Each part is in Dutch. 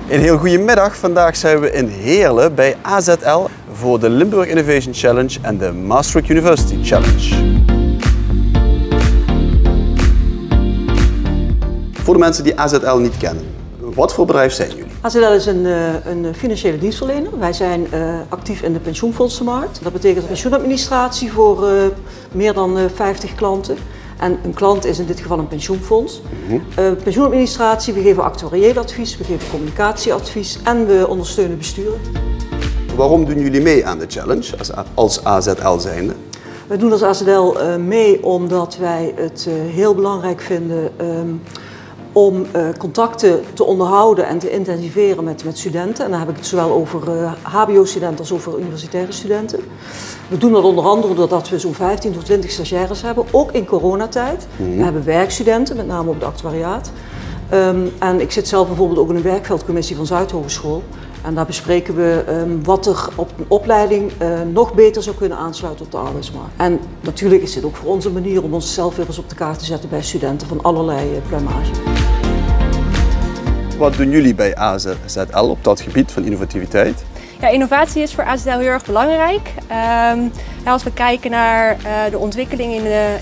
Een heel goede middag. Vandaag zijn we in Heerlen bij AZL voor de Limburg Innovation Challenge en de Maastricht University Challenge. Voor de mensen die AZL niet kennen, wat voor bedrijf zijn jullie? AZL is een financiële dienstverlener. Wij zijn actief in de pensioenfondsenmarkt. Dat betekent pensioenadministratie voor meer dan 50 klanten. En een klant is in dit geval een pensioenfonds. Pensioenadministratie, we geven actuarieel advies, we geven communicatieadvies en we ondersteunen besturen. Waarom doen jullie mee aan de challenge als AZL zijnde? We doen als AZL mee omdat wij het heel belangrijk vinden om contacten te onderhouden en te intensiveren met studenten. En dan heb ik het zowel over hbo-studenten als over universitaire studenten. We doen dat onder andere doordat we zo'n 15 tot 20 stagiaires hebben, ook in coronatijd. We hebben werkstudenten, met name op het actuariaat. En ik zit zelf bijvoorbeeld ook in een werkveldcommissie van Zuidhogeschool. En daar bespreken we wat er op een opleiding nog beter zou kunnen aansluiten op de arbeidsmarkt. En natuurlijk is dit ook voor ons een manier om onszelf weer eens op de kaart te zetten bij studenten van allerlei pluimage. Wat doen jullie bij AZL op dat gebied van innovativiteit? Ja, innovatie is voor AZL heel erg belangrijk. Als we kijken naar de ontwikkeling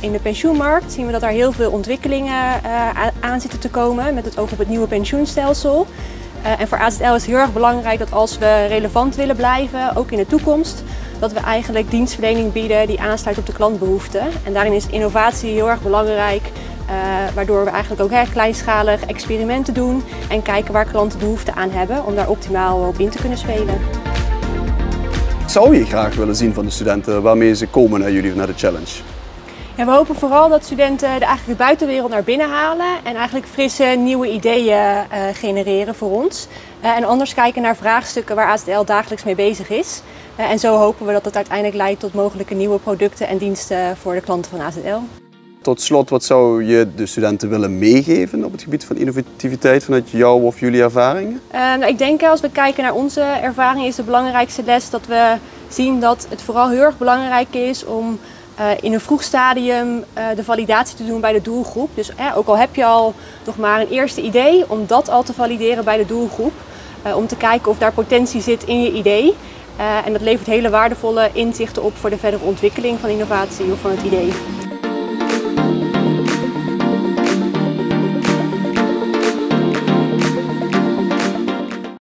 in de pensioenmarkt, zien we dat er heel veel ontwikkelingen aan zitten te komen met het oog op het nieuwe pensioenstelsel. En voor AZL is het heel erg belangrijk dat als we relevant willen blijven, ook in de toekomst, dat we eigenlijk dienstverlening bieden die aansluit op de klantbehoeften. En daarin is innovatie heel erg belangrijk, waardoor we eigenlijk ook kleinschalig experimenten doen en kijken waar klanten behoefte aan hebben om daar optimaal op in te kunnen spelen. Zou je graag willen zien van de studenten waarmee ze komen naar jullie, naar de challenge? Ja, we hopen vooral dat studenten eigenlijk de buitenwereld naar binnen halen en eigenlijk frisse nieuwe ideeën genereren voor ons. En anders kijken naar vraagstukken waar AZL dagelijks mee bezig is. En zo hopen we dat het uiteindelijk leidt tot mogelijke nieuwe producten en diensten voor de klanten van AZL. Tot slot, wat zou je de studenten willen meegeven op het gebied van innovativiteit vanuit jouw of jullie ervaringen? Ik denk als we kijken naar onze ervaring is de belangrijkste les dat we zien dat het vooral heel erg belangrijk is om in een vroeg stadium de validatie te doen bij de doelgroep. Dus ook al heb je al nog maar een eerste idee, om dat al te valideren bij de doelgroep. Om te kijken of daar potentie zit in je idee. En dat levert hele waardevolle inzichten op voor de verdere ontwikkeling van innovatie of van het idee.